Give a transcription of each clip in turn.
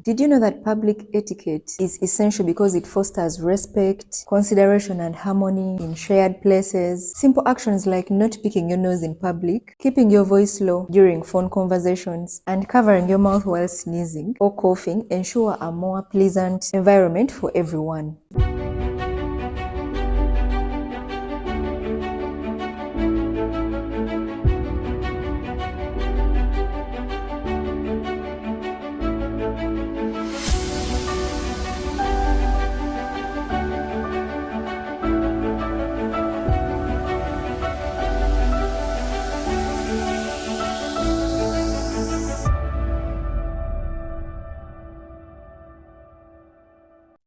Did you know that public etiquette is essential because it fosters respect, consideration, and harmony in shared places? Simple actions like not picking your nose in public, keeping your voice low during phone conversations, and covering your mouth while sneezing or coughing ensure a more pleasant environment for everyone.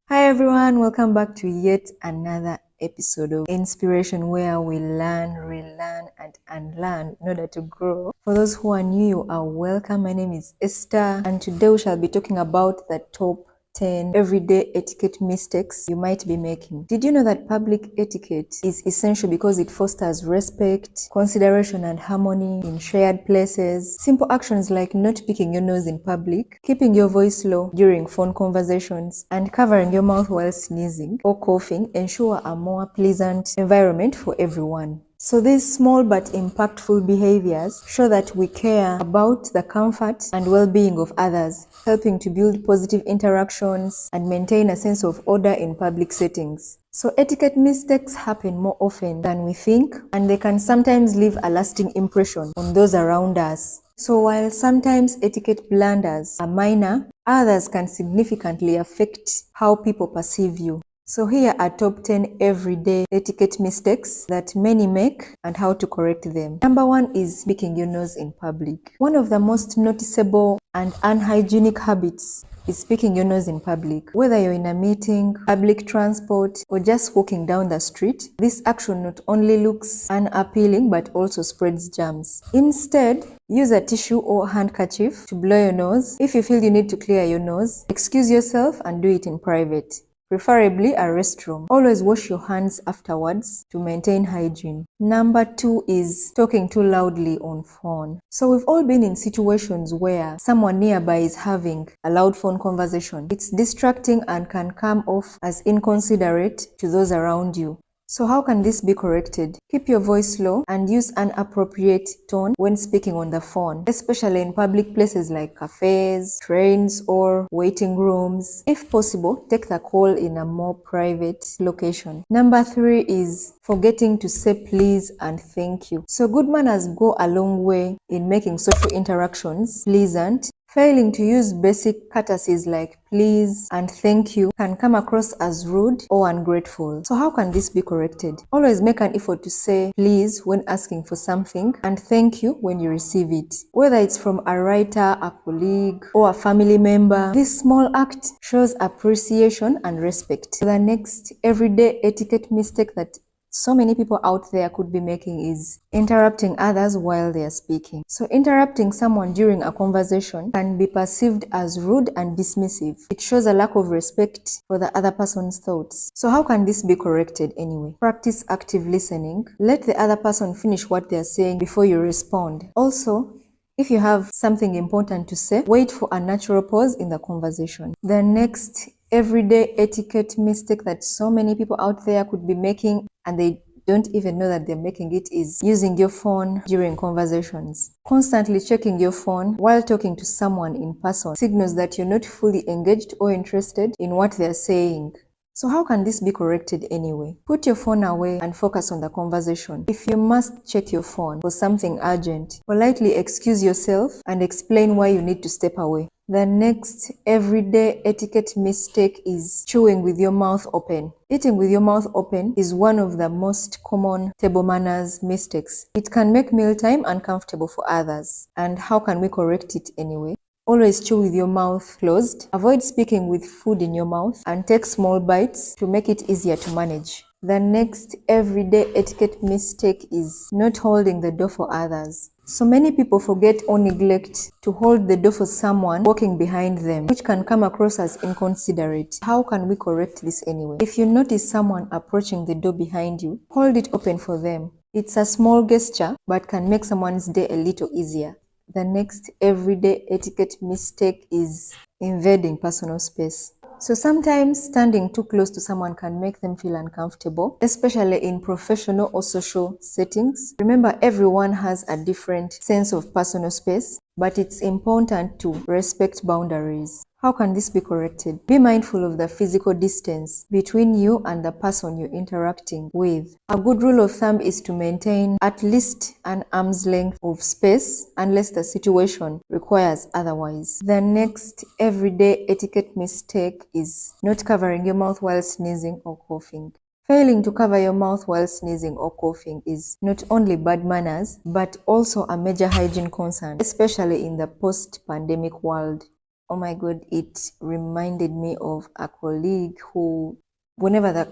Hi everyone, welcome back to yet another episode of Inspiration where we learn, relearn, and unlearn in order to grow. For those who are new, you are welcome. My name is Esther, and today we shall be talking about the top 10 everyday etiquette mistakes you might be making. Did you know that public etiquette is essential because it fosters respect, consideration, and harmony in shared places? Simple actions like not picking your nose in public, keeping your voice low during phone conversations, and covering your mouth while sneezing or coughing ensure a more pleasant environment for everyone. So these small but impactful behaviors show that we care about the comfort and well-being of others, helping to build positive interactions and maintain a sense of order in public settings. So etiquette mistakes happen more often than we think, and they can sometimes leave a lasting impression on those around us. So while sometimes etiquette blunders are minor, others can significantly affect how people perceive you. So here are top 10 everyday etiquette mistakes that many make and how to correct them. Number 1 is picking your nose in public. One of the most noticeable and unhygienic habits is picking your nose in public. Whether you're in a meeting, public transport, or just walking down the street, this action not only looks unappealing but also spreads germs. Instead, use a tissue or handkerchief to blow your nose. If you feel you need to clear your nose, excuse yourself and do it in private, preferably a restroom. Always wash your hands afterwards to maintain hygiene. Number 2 is talking too loudly on phone. So we've all been in situations where someone nearby is having a loud phone conversation. It's distracting and can come off as inconsiderate to those around you. So how can this be corrected? Keep your voice low and use an appropriate tone when speaking on the phone, especially in public places like cafes, trains, or waiting rooms. If possible, take the call in a more private location. Number 3 is forgetting to say please and thank you. So good manners go a long way in making social interactions pleasant. Failing to use basic courtesies like please and thank you can come across as rude or ungrateful. So how can this be corrected? Always make an effort to say please when asking for something and thank you when you receive it. Whether it's from a writer, a colleague, or a family member, this small act shows appreciation and respect. The next everyday etiquette mistake that so many people out there could be making is interrupting others while they are speaking. So interrupting someone during a conversation can be perceived as rude and dismissive. It shows a lack of respect for the other person's thoughts. So how can this be corrected anyway? Practice active listening. Let the other person finish what they are saying before you respond. Also, if you have something important to say, wait for a natural pause in the conversation. The next everyday etiquette mistake that so many people out there could be making and they don't even know that they're making it is using your phone during conversations. Constantly checking your phone while talking to someone in person signals that you're not fully engaged or interested in what they're saying. So how can this be corrected anyway? Put your phone away and focus on the conversation. If you must check your phone for something urgent, politely excuse yourself and explain why you need to step away. The next everyday etiquette mistake is chewing with your mouth open. Eating with your mouth open is one of the most common table manners mistakes. It can make mealtime uncomfortable for others. And how can we correct it anyway? Always chew with your mouth closed. Avoid speaking with food in your mouth and take small bites to make it easier to manage. The next everyday etiquette mistake is not holding the door for others. So many people forget or neglect to hold the door for someone walking behind them, which can come across as inconsiderate. How can we correct this anyway? If you notice someone approaching the door behind you, hold it open for them. It's a small gesture, but can make someone's day a little easier. The next everyday etiquette mistake is invading personal space. So sometimes standing too close to someone can make them feel uncomfortable, especially in professional or social settings. Remember, everyone has a different sense of personal space, but it's important to respect boundaries. How can this be corrected? Be mindful of the physical distance between you and the person you're interacting with. A good rule of thumb is to maintain at least an arm's length of space unless the situation requires otherwise. The next everyday etiquette mistake is not covering your mouth while sneezing or coughing. Failing to cover your mouth while sneezing or coughing is not only bad manners, but also a major hygiene concern, especially in the post-pandemic world. Oh my God, it reminded me of a colleague who, whenever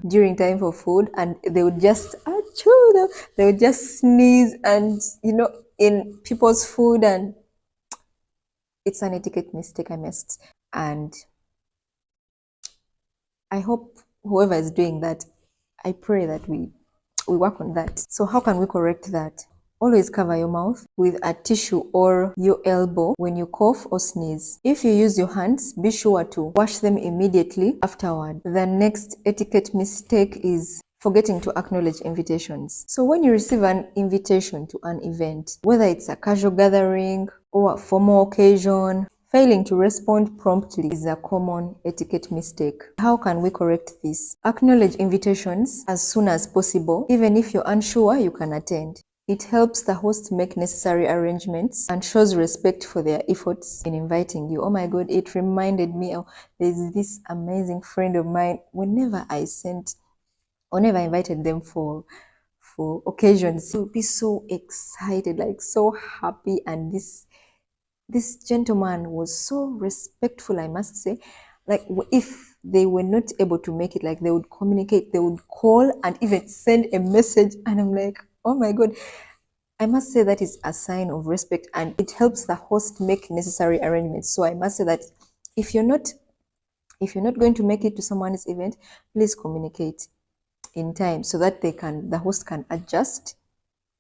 during time for food, and they would just achoo, they would just sneeze and in people's food, and it's an etiquette mistake I missed. And I hope whoever is doing that, I pray that we work on that. So how can we correct that? Always cover your mouth with a tissue or your elbow when you cough or sneeze. If you use your hands, be sure to wash them immediately afterward. The next etiquette mistake is forgetting to acknowledge invitations. So when you receive an invitation to an event, whether it's a casual gathering or a formal occasion, failing to respond promptly is a common etiquette mistake. How can we correct this? Acknowledge invitations as soon as possible. Even if you're unsure, you can attend. It helps the host make necessary arrangements and shows respect for their efforts in inviting you. Oh my God, it reminded me of there's this amazing friend of mine. Whenever I invited them for occasions, they would be so excited, like so happy, and this gentleman was so respectful, I must say. Like, if they were not able to make it, like, they would communicate, they would call and even send a message, and I'm like, oh my God, I must say that is a sign of respect, and it helps the host make necessary arrangements. So I must say that if you're not going to make it to someone's event, please communicate in time so that the host can adjust.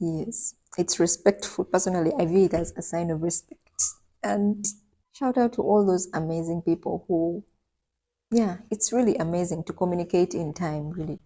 Yes, it's respectful. Personally, I view it as a sign of respect. And shout out to all those amazing people who, yeah, it's really amazing to communicate in time, really.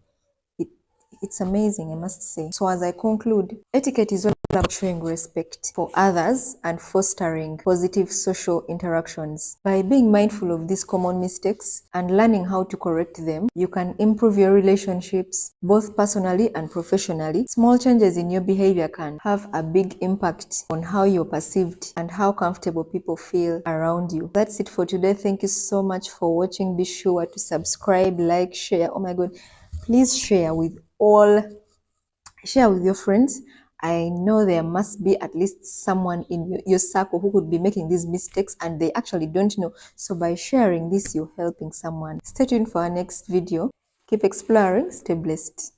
It's amazing, I must say. So as I conclude, etiquette is all about showing respect for others and fostering positive social interactions. By being mindful of these common mistakes and learning how to correct them, you can improve your relationships, both personally and professionally. Small changes in your behavior can have a big impact on how you're perceived and how comfortable people feel around you. That's it for today. Thank you so much for watching. Be sure to subscribe, like, share. Oh my God, please share with your friends. I know there must be at least someone in your circle who could be making these mistakes and they actually don't know. So by sharing this, you're helping someone. Stay tuned for our next video. Keep exploring. Stay blessed.